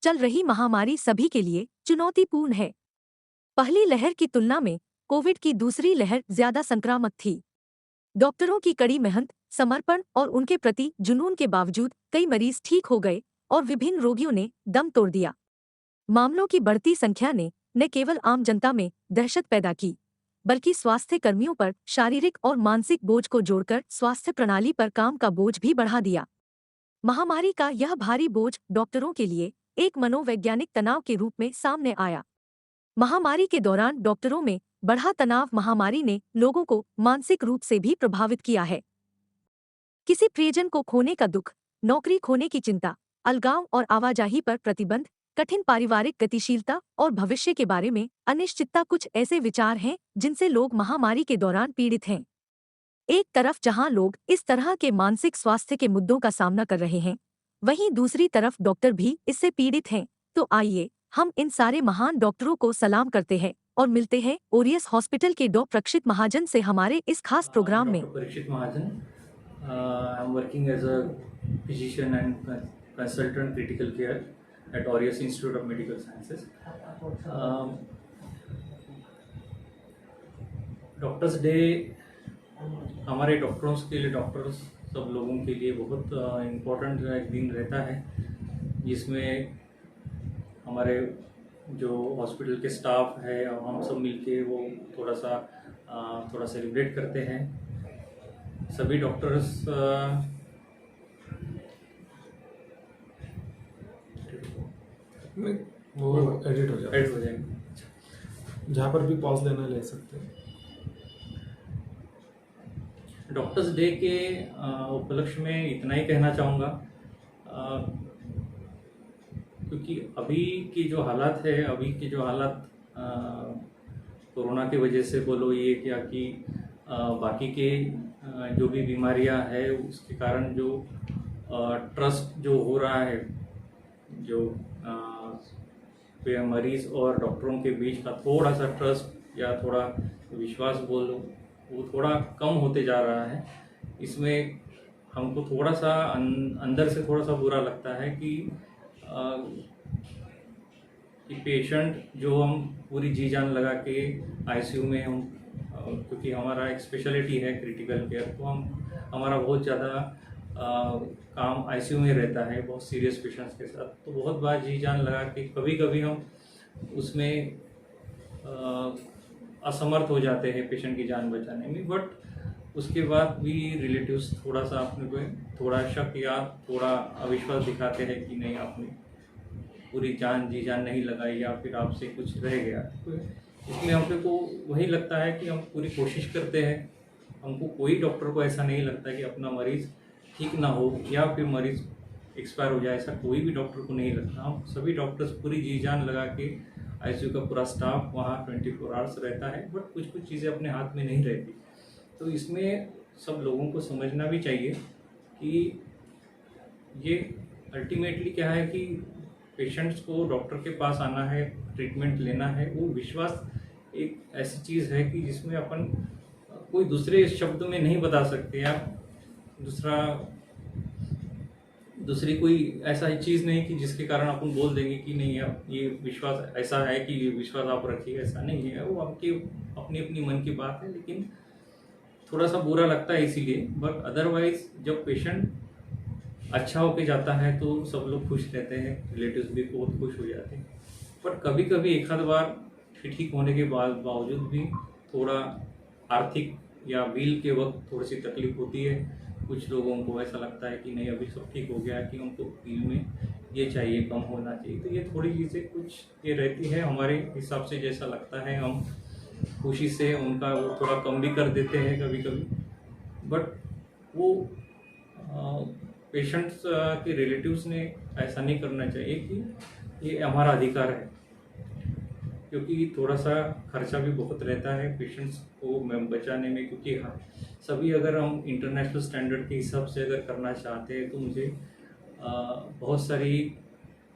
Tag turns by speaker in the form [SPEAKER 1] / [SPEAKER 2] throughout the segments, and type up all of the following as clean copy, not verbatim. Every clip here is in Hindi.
[SPEAKER 1] चल रही महामारी सभी के लिए चुनौतीपूर्ण है। पहली लहर की तुलना में कोविड की दूसरी लहर ज्यादा संक्रामक थी। डॉक्टरों की कड़ी मेहनत, समर्पण और उनके प्रति जुनून के बावजूद कई मरीज ठीक हो गए और विभिन्न रोगियों ने दम तोड़ दिया। मामलों की बढ़ती संख्या ने न केवल आम जनता में दहशत पैदा की, बल्कि स्वास्थ्य कर्मियों पर शारीरिक और मानसिक बोझ को जोड़कर स्वास्थ्य प्रणाली पर काम का बोझ भी बढ़ा दिया। महामारी का यह भारी बोझ डॉक्टरों के लिए एक मनोवैज्ञानिक तनाव के रूप में सामने आया। महामारी के दौरान डॉक्टरों में बढ़ा तनाव। महामारी ने लोगों को मानसिक रूप से भी प्रभावित किया है। किसी प्रियजन को खोने का दुख, नौकरी खोने की चिंता, अलगाव और आवाजाही पर प्रतिबंध, कठिन पारिवारिक गतिशीलता और भविष्य के बारे में अनिश्चितता कुछ ऐसे विचार हैं जिनसे लोग महामारी के दौरान पीड़ित हैं। एक तरफ जहां लोग इस तरह के मानसिक स्वास्थ्य के मुद्दों का सामना कर रहे हैं, वहीं दूसरी तरफ डॉक्टर भी इससे पीड़ित हैं। तो आइए हम इन सारे महान डॉक्टरों को सलाम करते हैं और मिलते हैं ओरियस हॉस्पिटल के डॉ प्रक्षित महाजन से हमारे इस खास
[SPEAKER 2] I'm
[SPEAKER 1] प्रोग्राम में।
[SPEAKER 2] Dr. Parikshit Mahajan. I'm working as a physician and consultant critical care at Aureus Institute of Medical Sciences. Doctors day हमारे डॉक्टर्स के लिए, डॉक्टर्स सब लोगों के लिए बहुत इम्पोर्टेंट एक दिन रहता है, जिसमें हमारे जो हॉस्पिटल के स्टाफ है और हम सब मिलके वो थोड़ा सेलिब्रेट करते हैं। सभी डॉक्टर्स
[SPEAKER 3] वो एडिट हो
[SPEAKER 2] जाएंगे।
[SPEAKER 3] जहाँ पर भी पॉज लेना ले सकते हैं।
[SPEAKER 2] डॉक्टर्स डे के उपलक्ष्य में इतना ही कहना चाहूँगा, क्योंकि अभी की जो हालात है, कोरोना की वजह से बोलो ये क्या कि बाकी के जो भी बीमारियां है उसके कारण जो ट्रस्ट जो हो रहा है, जो मरीज और डॉक्टरों के बीच का थोड़ा सा ट्रस्ट या थोड़ा विश्वास बोलो, वो थोड़ा कम होते जा रहा है। इसमें हमको थोड़ा सा अंदर से थोड़ा सा बुरा लगता है कि पेशेंट जो हम पूरी जी जान लगा के आईसीयू में हम, क्योंकि हमारा एक स्पेशलिटी है क्रिटिकल केयर, तो हमारा बहुत ज़्यादा काम आईसीयू में रहता है बहुत सीरियस पेशेंट्स के साथ। तो बहुत बार जी जान लगा के कभी कभी हम उसमें असमर्थ हो जाते हैं पेशेंट की जान बचाने में, बट उसके बाद भी रिलेटिव्स थोड़ा सा अपने को थोड़ा शक या थोड़ा अविश्वास दिखाते हैं कि नहीं, आपने पूरी जी जान नहीं लगाई या फिर आपसे कुछ रह गया। तो इसलिए हम को वही लगता है कि हम पूरी कोशिश करते हैं। हमको कोई डॉक्टर को ऐसा नहीं लगता कि अपना मरीज़ ठीक ना हो या फिर मरीज़ एक्सपायर हो जाए, ऐसा कोई भी डॉक्टर को नहीं लगता। हम सभी डॉक्टर्स पूरी जी जान लगा के, आईसीयू का पूरा स्टाफ वहाँ 24 आवर्स रहता है, बट कुछ कुछ चीज़ें अपने हाथ में नहीं रहती। तो इसमें सब लोगों को समझना भी चाहिए कि ये अल्टीमेटली क्या है कि पेशेंट्स को डॉक्टर के पास आना है, ट्रीटमेंट लेना है। वो विश्वास एक ऐसी चीज़ है कि जिसमें अपन कोई दूसरे शब्द में नहीं बता सकते, या दूसरी कोई ऐसा चीज़ नहीं कि जिसके कारण अपन बोल देंगे कि नहीं अब ये विश्वास ऐसा है कि ये विश्वास आप रखिए, ऐसा नहीं है। वो आपकी अपनी अपनी मन की बात है, लेकिन थोड़ा सा बुरा लगता है इसीलिए। बट अदरवाइज जब पेशेंट अच्छा होके जाता है तो सब लोग खुश रहते हैं, रिलेटिव्स भी बहुत खुश हो जाते हैं। बट कभी कभी एक आध बार ठीक होने के बावजूद भी थोड़ा आर्थिक या बिल के वक्त थोड़ी सी तकलीफ होती है। कुछ लोगों को ऐसा लगता है कि नहीं अभी सब ठीक हो गया, कि उनको बिल में ये चाहिए, कम होना चाहिए। तो ये थोड़ी चीज़ें कुछ ये रहती है हमारे हिसाब से, जैसा लगता है हम खुशी से उनका वो थोड़ा कम भी कर देते हैं कभी कभी। बट वो पेशेंट्स के रिलेटिव्स ने ऐसा नहीं करना चाहिए कि ये हमारा अधिकार है, क्योंकि थोड़ा सा खर्चा भी बहुत रहता है पेशेंट्स को बचाने में। क्योंकि हाँ, सभी अगर हम इंटरनेशनल स्टैंडर्ड के हिसाब से अगर करना चाहते हैं तो मुझे बहुत सारी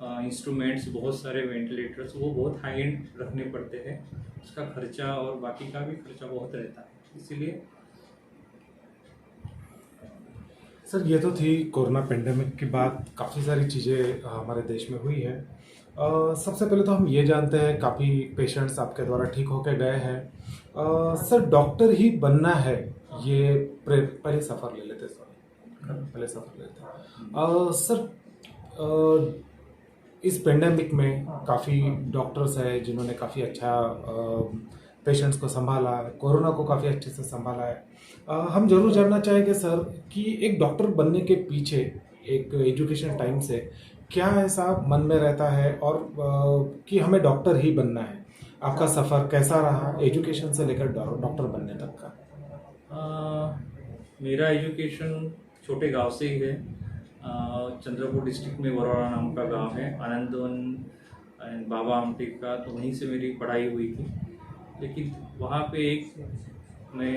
[SPEAKER 2] इंस्ट्रूमेंट्स, बहुत सारे वेंटिलेटर्स वो बहुत हाई एंड रखने पड़ते हैं। उसका खर्चा और बाकी का भी खर्चा बहुत रहता है। इसीलिए
[SPEAKER 3] सर, ये तो थी कोरोना पेंडेमिक के बाद काफ़ी सारी चीज़ें हमारे देश में हुई है। सबसे पहले तो हम ये जानते हैं काफ़ी पेशेंट्स आपके द्वारा ठीक होके गए हैं। सर डॉक्टर ही बनना है ये पहले सफ़र ले लेते सर, पहले सफ़र ले लेते सर। इस पेंडेमिक में काफ़ी डॉक्टर्स हैं जिन्होंने काफ़ी अच्छा पेशेंट्स को संभाला है, कोरोना को काफ़ी अच्छे से संभाला है। हम जरूर जानना चाहेंगे सर कि एक डॉक्टर बनने के पीछे एक एजुकेशन टाइम से क्या ऐसा मन में रहता है और कि हमें डॉक्टर ही बनना है। आपका सफ़र कैसा रहा एजुकेशन से लेकर डॉक्टर बनने तक का?
[SPEAKER 2] मेरा एजुकेशन छोटे गांव से ही है। चंद्रपुर डिस्ट्रिक्ट में वरोरा नाम का गांव है, आनंदवन एंड बाबा आमटे का, तो वहीं से मेरी पढ़ाई हुई थी। लेकिन वहाँ पे मैं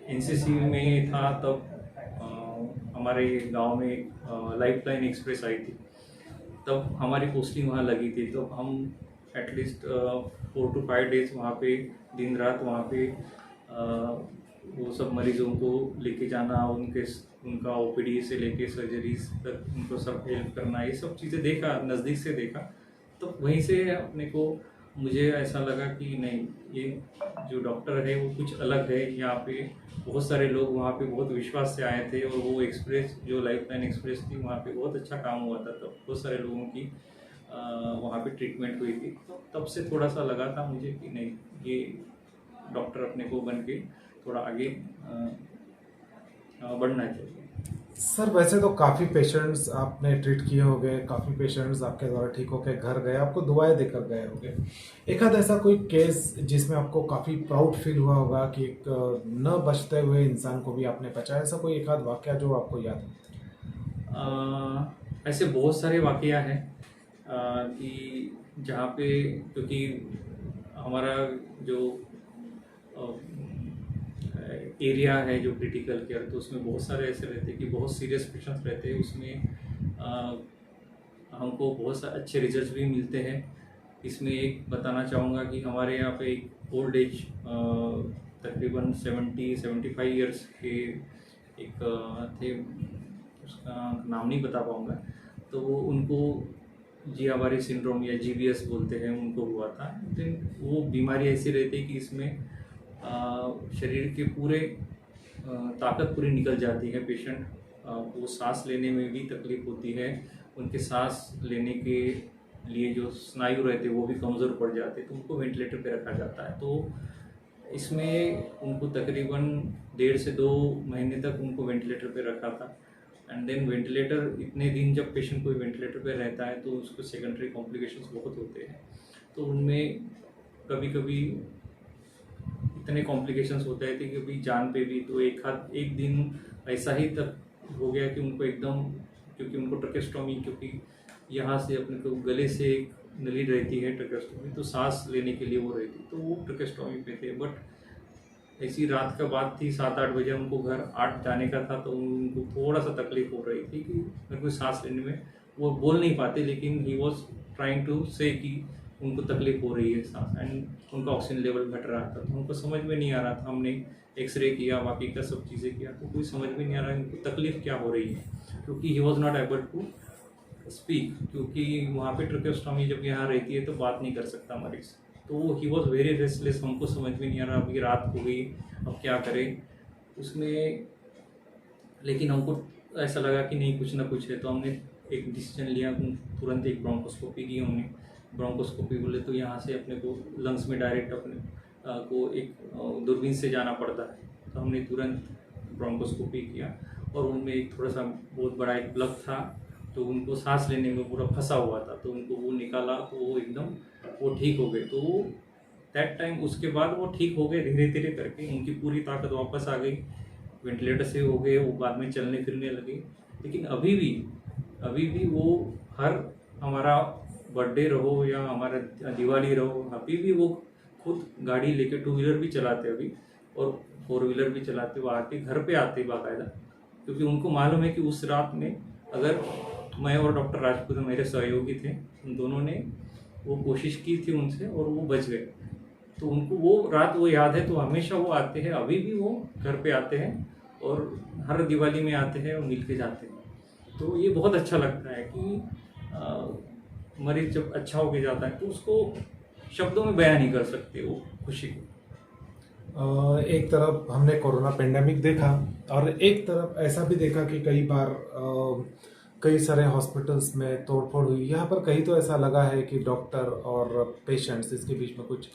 [SPEAKER 2] एनसीसी में था तब हमारे गांव में लाइफलाइन एक्सप्रेस आई थी, तब हमारी पोस्टिंग वहाँ लगी थी। तो हम एटलीस्ट 4 to 5 डेज वहाँ पे दिन रात वहाँ पे वो सब मरीजों को लेके जाना, उनका ओपीडी से लेके सर्जरीज तक उनको सब हेल्प करना, ये सब चीज़ें देखा, नज़दीक से देखा। तो वहीं से अपने को मुझे ऐसा लगा कि नहीं, ये जो डॉक्टर है वो कुछ अलग है। यहाँ पे बहुत सारे लोग वहाँ पे बहुत विश्वास से आए थे और वो एक्सप्रेस जो लाइफलाइन एक्सप्रेस थी वहाँ पे बहुत अच्छा काम हुआ था। तो बहुत सारे लोगों की वहाँ पे ट्रीटमेंट हुई थी। तो तब से थोड़ा सा लगा था मुझे कि नहीं, ये डॉक्टर अपने को बन के थोड़ा आगे बढ़ना चाहिए।
[SPEAKER 3] सर वैसे तो काफ़ी पेशेंट्स आपने ट्रीट किए होंगे, काफ़ी पेशेंट्स आपके द्वारा ठीक होकर घर गए, आपको दुआएं देकर गए होंगे। एक आध ऐसा कोई केस जिसमें आपको काफ़ी प्राउड फील हुआ होगा कि एक न बचते हुए इंसान को भी आपने बचाया, ऐसा कोई एक आध वाकया जो आपको याद है?
[SPEAKER 2] ऐसे बहुत सारे वाकया हैं कि जहाँ पे, क्योंकि हमारा जो एरिया है जो क्रिटिकल केयर, तो उसमें बहुत सारे ऐसे रहते हैं कि बहुत सीरियस पेशेंट्स रहते हैं। उसमें हमको बहुत सारे अच्छे रिजल्ट्स भी मिलते हैं। इसमें एक बताना चाहूँगा कि हमारे यहाँ पे एक ओल्ड एज तकरीबन 70-75 ईयर्स के एक थे, उसका नाम नहीं बता पाऊँगा। तो वो उनको जियावारी सिंड्रोम या जीबीएस बोलते हैं, उनको हुआ था। लेकिन वो बीमारी ऐसी रहती है कि इसमें शरीर के पूरे ताकत पूरी निकल जाती है। पेशेंट वो सांस लेने में भी तकलीफ होती है, उनके सांस लेने के लिए जो स्नायु रहते हैं वो भी कमज़ोर पड़ जाते हैं, तो उनको वेंटिलेटर पे रखा जाता है। तो इसमें उनको तकरीबन 1.5 से 2 महीने तक उनको वेंटिलेटर पे रखा था। एंड देन वेंटिलेटर, इतने दिन जब पेशेंट कोई वेंटिलेटर पे रहता है तो उसको सेकेंडरी कॉम्प्लिकेशंस बहुत होते हैं। तो उनमें कभी कभी इतने कॉम्प्लिकेशंस होते हैं कि कभी जान पे भी। तो एक दिन ऐसा ही तक हो गया कि उनको एकदम, क्योंकि उनको ट्रकेस्टोमी, क्योंकि यहाँ से अपने को गले से एक नली रहती है ट्रकेस्टोमी, तो सांस लेने के लिए वो रहती, तो वो ट्रकेस्टोमी पे थे। बट ऐसी रात का बात थी, 7-8 बजे उनको घर 8 जाने का था, तो उनको थोड़ा सा तकलीफ हो रही थी कि मेरे को सांस लेने में, वो बोल नहीं पाते लेकिन ही वॉज ट्राइंग टू से कि उनको तकलीफ हो रही है सांस, एंड उनका ऑक्सीजन लेवल घट रहा था। तो उनको समझ में नहीं आ रहा था। हमने एक्सरे किया, बाकी का सब चीज़ें किया, तो कोई समझ में नहीं आ रहा उनको तकलीफ क्या हो रही है, क्योंकि he was not able to speak, क्योंकि वहाँ पे ट्रकेस्टोमी जब यहाँ रहती है तो बात नहीं कर सकता मरीज। तो ही वॉज वेरी रेस्टलेस, हमको समझ में नहीं आ रहा, अभी रात हो गई, अब क्या करें उसमें। लेकिन हमको ऐसा लगा कि नहीं, कुछ ना कुछ है, तो हमने एक डिसीजन लिया, तुरंत एक ब्रोंकोस्कोपी की हमने। ब्रोंकोस्कोपी बोले तो यहाँ से अपने को लंग्स में डायरेक्ट अपने को एक दूरबीन से जाना पड़ता है, तो हमने तुरंत ब्रोंकोस्कोपी किया। और उनमें एक थोड़ा सा बहुत बड़ा एक प्लग था, तो उनको सांस लेने में पूरा फंसा हुआ था, तो उनको वो निकाला, तो वो एकदम वो ठीक हो गए। तो वो दैट टाइम, उसके बाद वो ठीक हो गए धीरे धीरे करके, उनकी पूरी ताकत वापस आ गई, वेंटिलेटर से हो गए, वो बाद में चलने फिरने लगे। लेकिन अभी भी वो हर हमारा बर्थडे रहो या हमारा दिवाली रहो, अभी भी वो खुद गाड़ी लेके 2 व्हीलर भी चलाते अभी, और 4 व्हीलर भी चलाते, वो आके घर पे आते बाकायदा, क्योंकि उनको मालूम है कि उस रात में अगर मैं और डॉक्टर राजपूत मेरे सहयोगी थे, उन दोनों ने वो कोशिश की थी उनसे और वो बच गए। तो उनको वो रात वो याद है, तो हमेशा वो आते हैं, अभी भी वो घर पे आते हैं और हर दिवाली में आते हैं और मिल के जाते हैं। तो ये बहुत अच्छा लगता है कि मरीज जब अच्छा होके जाता है तो उसको शब्दों में बयां नहीं कर सकते वो खुशी को।
[SPEAKER 3] एक तरफ हमने कोरोना पेंडेमिक देखा और एक तरफ ऐसा भी देखा कि कई बार कई सारे हॉस्पिटल्स में तोड़फोड़ हुई। यहाँ पर कहीं तो ऐसा लगा है कि डॉक्टर और पेशेंट्स इसके बीच में कुछ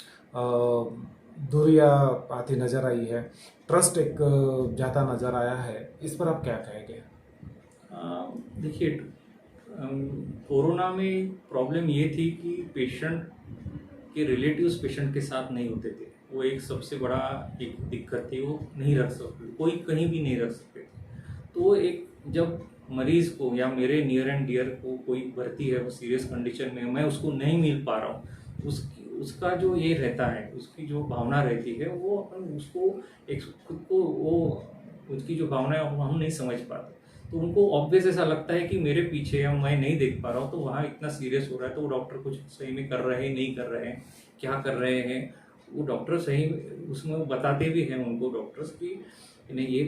[SPEAKER 3] दूरियां आती नजर आई है, ट्रस्ट एक जाता नजर आया है। इस पर आप क्या कहेंगे?
[SPEAKER 2] देखिए, कोरोना में प्रॉब्लम ये थी कि पेशेंट के रिलेटिव्स पेशेंट के साथ नहीं होते थे। वो एक सबसे बड़ा एक दिक्कत थी, वो नहीं रख सकते, कोई कहीं भी नहीं रख सकते थे। तो एक जब मरीज को या मेरे नियर एंड डियर को कोई भर्ती है, वो सीरियस कंडीशन में, मैं उसको नहीं मिल पा रहा हूँ, उसका जो ये रहता है, उसकी जो भावना रहती है, वो अपन उसको एक खुद को वो उसकी जो भावना है वो हम नहीं समझ पाते। तो उनको ऑब्वियस ऐसा लगता है कि मेरे पीछे या मैं नहीं देख पा रहा हूँ, तो वहाँ इतना सीरियस हो रहा है, तो वो डॉक्टर कुछ सही में कर रहे हैं, नहीं कर रहे हैं, क्या कर रहे हैं, वो डॉक्टर सही उसमें बताते भी हैं उनको डॉक्टर्स की नहीं ये,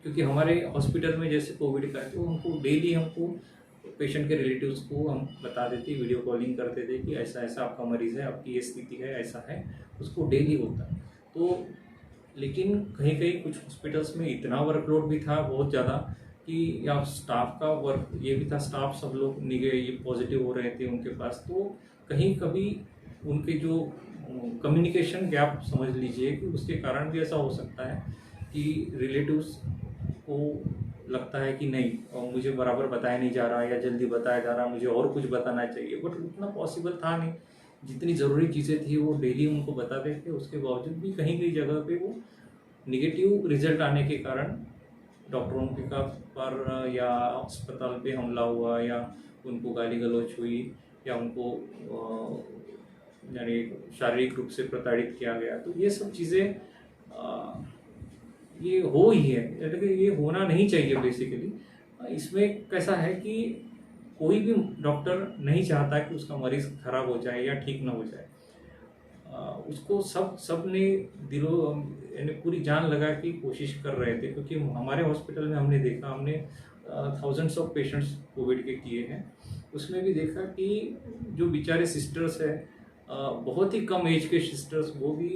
[SPEAKER 2] क्योंकि हमारे हॉस्पिटल में जैसे कोविड का है तो हमको डेली हमको पेशेंट के रिलेटिव्स को हम बता देते, वीडियो कॉलिंग करते थे कि ऐसा ऐसा आपका मरीज़ है, आपकी ये स्थिति है, ऐसा है, उसको डेली होता है। तो लेकिन कहीं कहीं कुछ हॉस्पिटल्स में इतना वर्कलोड भी था बहुत ज़्यादा कि या स्टाफ का वर्क ये भी था, स्टाफ सब लोग ये पॉजिटिव हो रहे थे उनके पास, तो कहीं कभी उनके जो कम्युनिकेशन गैप समझ लीजिए कि उसके कारण भी ऐसा हो सकता है कि रिलेटिव्स को लगता है कि नहीं और मुझे बराबर बताया नहीं जा रहा या जल्दी बताया जा रहा, मुझे और कुछ बताना चाहिए, बट उतना पॉसिबल था नहीं। जितनी ज़रूरी चीज़ें थी वो डेली उनको बताते थे, उसके बावजूद भी कहीं कहीं जगह पे वो निगेटिव रिजल्ट आने के कारण डॉक्टरों के पर या अस्पताल पे हमला हुआ या उनको गाली गलौज हुई या उनको यानी शारीरिक रूप से प्रताड़ित किया गया। तो ये सब चीज़ें ये हो ही है, लेकिन ये होना नहीं चाहिए बेसिकली। इसमें कैसा है कि कोई भी डॉक्टर नहीं चाहता कि उसका मरीज खराब हो जाए या ठीक ना हो जाए। उसको सब ने दिलों यानी पूरी जान लगा के कोशिश कर रहे थे, क्योंकि हमारे हॉस्पिटल में हमने देखा, हमने थाउजेंड्स ऑफ पेशेंट्स कोविड के किए हैं, उसमें भी देखा कि जो बेचारे सिस्टर्स है, बहुत ही कम एज के सिस्टर्स, वो भी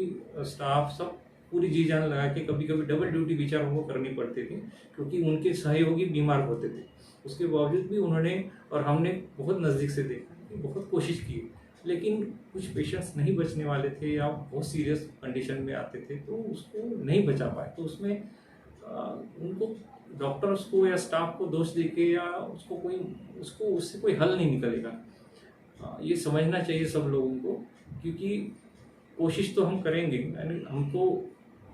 [SPEAKER 2] स्टाफ सब पूरी जी जान लगा के कभी कभी डबल ड्यूटी बेचारों को करनी पड़ती थी, क्योंकि उनके सहयोगी बीमार होते थे। उसके बावजूद भी उन्होंने और हमने बहुत नज़दीक से देखा, बहुत कोशिश की, लेकिन कुछ पेशेंट्स नहीं बचने वाले थे या बहुत सीरियस कंडीशन में आते थे तो उसको नहीं बचा पाए। तो उसमें उनको डॉक्टर्स को या स्टाफ को दोष देके या उसको उससे कोई हल नहीं निकलेगा। ये समझना चाहिए सब लोगों को, क्योंकि कोशिश तो हम करेंगे, यानी हमको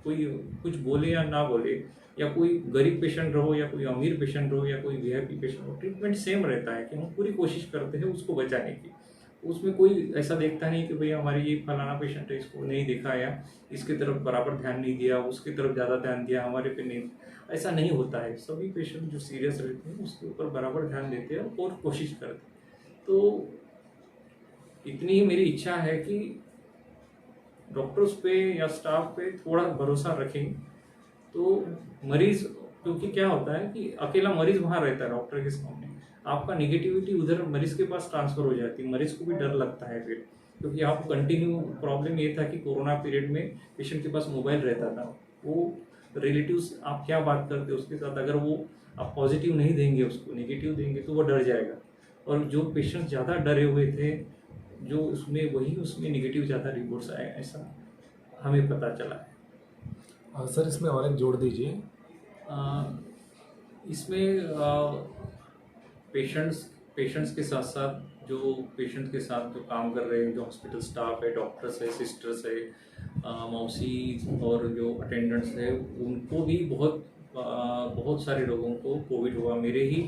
[SPEAKER 2] कोई कुछ बोले या ना बोले, या कोई गरीब पेशेंट रहो या कोई अमीर पेशेंट रहो या कोई वीआईपी पेशेंट हो, ट्रीटमेंट सेम रहता है कि हम पूरी कोशिश करते हैं उसको बचाने की। उसमें कोई ऐसा देखता नहीं कि भाई हमारे ये फलाना पेशेंट है, इसको नहीं देखा या इसकी तरफ बराबर ध्यान नहीं दिया, उसकी तरफ ज़्यादा ध्यान दिया, हमारे पे नहीं, ऐसा नहीं होता है। सभी पेशेंट जो सीरियस रहते हैं उसके ऊपर बराबर ध्यान देते हैं और कोशिश करते हैं। तो इतनी ही मेरी इच्छा है कि डॉक्टर्स पे या स्टाफ पे थोड़ा भरोसा रखें तो मरीज, क्योंकि क्या होता है कि अकेला मरीज वहाँ रहता है डॉक्टर के सामने, आपका नेगेटिविटी उधर मरीज के पास ट्रांसफर हो जाती है, मरीज को भी डर लगता है फिर, क्योंकि आप कंटिन्यू प्रॉब्लम ये था कि कोरोना पीरियड में पेशेंट के पास मोबाइल रहता था, वो रिलेटिव्स आप क्या बात करते हो उसके साथ, अगर वो आप पॉजिटिव नहीं देंगे उसको, नेगेटिव देंगे तो वो डर जाएगा। और जो पेशेंट ज़्यादा डरे हुए थे, जो उसमें नेगेटिव ज़्यादा रिपोर्ट्स आए, ऐसा हमें पता चला है।
[SPEAKER 3] सर इसमें और एक जोड़ दीजिए।
[SPEAKER 2] इसमें पेशेंट्स के साथ साथ जो काम कर रहे हैं, जो हॉस्पिटल स्टाफ है, डॉक्टर्स है, सिस्टर्स है, मौसी और जो अटेंडेंट्स है, उनको भी बहुत सारे लोगों को कोविड हुआ। मेरे ही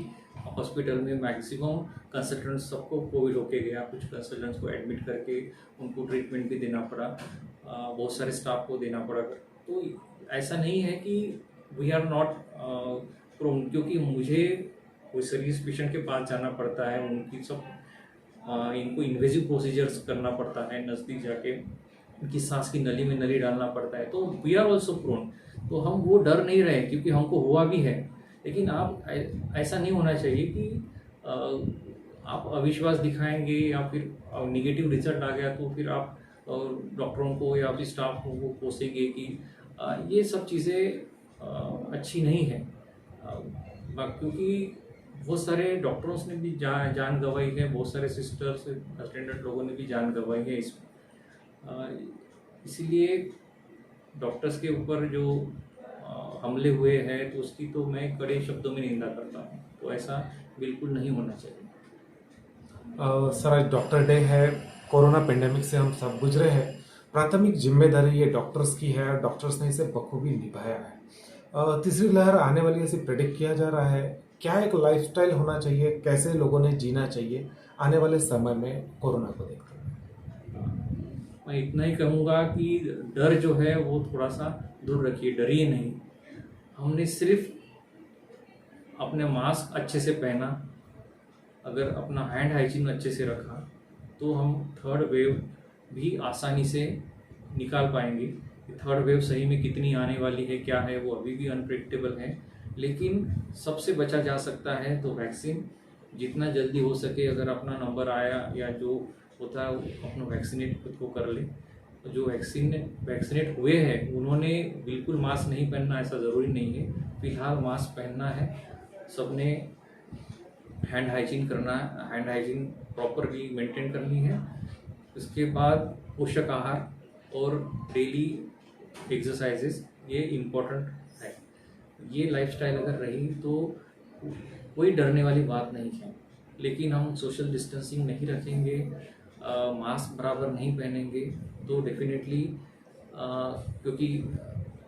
[SPEAKER 2] हॉस्पिटल में मैक्सिमम कंसल्टेंट्स सबको कोविड होके गया, कुछ कंसल्टेंट्स को एडमिट करके उनको ट्रीटमेंट भी देना पड़ा, बहुत सारे स्टाफ को देना पड़ा। तो ऐसा नहीं है कि वी आर नॉट प्रोन, क्योंकि मुझे कोई सीरियस पेशेंट के पास जाना पड़ता है, उनकी इनको इन्वेजिव प्रोसीजर्स करना पड़ता है, नज़दीक जाके उनकी सांस की नली में नली डालना पड़ता है, तो वी आर ऑल्सो प्रोन। तो हम वो डर नहीं रहे, क्योंकि हमको हुआ भी है। लेकिन आप ऐसा नहीं होना चाहिए कि आप अविश्वास दिखाएंगे या फिर निगेटिव रिजल्ट आ गया तो फिर आप डॉक्टरों को या फिर स्टाफ को कोसेंगे कि ये सब चीज़ें अच्छी नहीं है। क्योंकि बहुत सारे डॉक्टरों ने भी जान गंवाई है, बहुत सारे सिस्टर्स अटेंडेंट लोगों ने भी जान गंवाई है इसमें। इसीलिए डॉक्टर्स के ऊपर जो हमले हुए हैं तो उसकी तो मैं कड़े शब्दों में निंदा करता हूँ। तो ऐसा बिल्कुल नहीं होना चाहिए।
[SPEAKER 3] सर, आज डॉक्टर डे है। कोरोना पेंडेमिक से हम सब गुजरे हैं। प्राथमिक जिम्मेदारी ये डॉक्टर्स की है और डॉक्टर्स ने इसे बखूबी निभाया है। तीसरी लहर आने वाली ऐसे प्रेडिक्ट किया जा रहा है। क्या एक लाइफस्टाइल होना चाहिए, कैसे लोगों ने जीना चाहिए आने वाले समय में कोरोना को देखते हुए?
[SPEAKER 2] मैं इतना ही कहूँगा कि डर जो है वो थोड़ा सा दूर रखिए, डरिए नहीं। हमने सिर्फ अपने मास्क अच्छे से पहना, अगर अपना हैंड हाइजीन अच्छे से रखा तो हम थर्ड वेव भी आसानी से निकाल पाएंगे। थर्ड वेव सही में कितनी आने वाली है, क्या है, वो अभी भी अनप्रेडिक्टेबल है। लेकिन सबसे बचा जा सकता है तो वैक्सीन जितना जल्दी हो सके, अगर अपना नंबर आया या जो होता है अपना वैक्सीनेट खुद को कर ले। तो जो वैक्सीनेट हुए हैं उन्होंने बिल्कुल मास्क नहीं पहनना ऐसा ज़रूरी नहीं है। फिलहाल मास्क पहनना है, सबने हैंड हाइजीन करना है, हैंड हाइजीन प्रॉपरली मेंटेन करनी है। उसके बाद पोषक आहार और डेली एक्सरसाइजेस ये इम्पोर्टेंट है। ये लाइफस्टाइल अगर रही तो कोई डरने वाली बात नहीं है। लेकिन हम सोशल डिस्टेंसिंग नहीं रखेंगे, मास्क बराबर नहीं पहनेंगे तो डेफिनेटली क्योंकि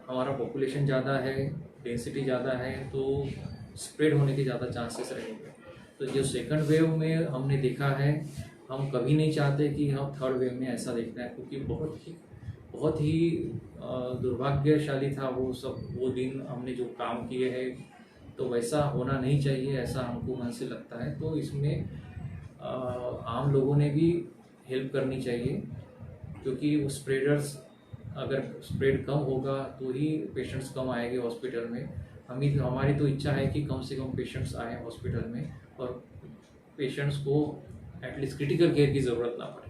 [SPEAKER 2] हमारा पॉपुलेशन ज़्यादा है, डेंसिटी ज़्यादा है, तो स्प्रेड होने के ज़्यादा चांसेस रहेंगे। तो जो सेकंड वेव में हमने देखा है, हम कभी नहीं चाहते कि हम थर्ड वेव में ऐसा देखना है, क्योंकि बहुत ही दुर्भाग्यशाली था वो दिन हमने जो काम किए हैं। तो वैसा होना नहीं चाहिए, ऐसा हमको मन से लगता है। तो इसमें आम लोगों ने भी हेल्प करनी चाहिए, क्योंकि वो स्प्रेडर्स अगर स्प्रेड कम होगा तो ही पेशेंट्स कम आएंगे हॉस्पिटल में। हमारी तो इच्छा है कि कम से कम पेशेंट्स आए हॉस्पिटल में और पेशेंट्स को एटलीस्ट क्रिटिकल केयर की ज़रूरत ना पड़े।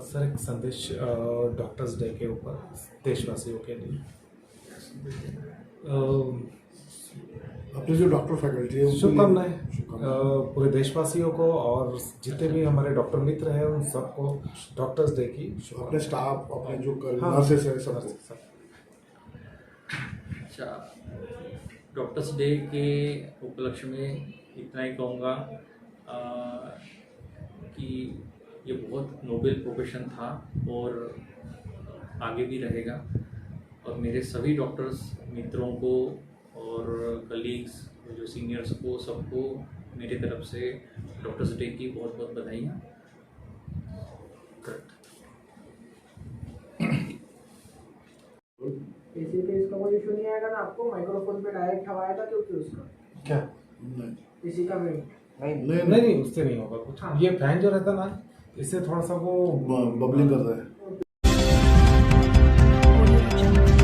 [SPEAKER 3] सर, एक संदेश डॉक्टर्स डे के ऊपर देशवासियों के लिए।
[SPEAKER 4] अपने जो डॉक्टर फैकल्टी है
[SPEAKER 3] शुभकामनाएं पूरे देशवासियों को और जितने भी हमारे डॉक्टर मित्र हैं उन सबको डॉक्टर्स डे की
[SPEAKER 4] अपने स्टाफ, अपने जो
[SPEAKER 3] हाँ,
[SPEAKER 4] नर्सेस है सब।
[SPEAKER 2] अच्छा, डॉक्टर्स डे के उपलक्ष्य में इतना ही कहूँगा कि ये बहुत नोबेल प्रोफेशन था और आगे भी रहेगा। और मेरे सभी डॉक्टर्स मित्रों को और कलीग्स, जो सीनियर्स को, सबको मेरी तरफ से डॉक्टर्स डे की बहुत बहुत बधाइयाँ।
[SPEAKER 5] किसी पे इसका कोई इशू नहीं आएगा ना? आपको माइक्रोफोन पे डायरेक्ट हवा आएगा क्योंकि उसका
[SPEAKER 3] क्या
[SPEAKER 5] किसी का भी
[SPEAKER 3] नहीं उससे नहीं होगा कुछ।
[SPEAKER 5] हाँ।
[SPEAKER 3] ये फैन जो रहता ना, इससे थोड़ा सा वो
[SPEAKER 4] बबलिंग करता है।
[SPEAKER 1] Audio Jungle.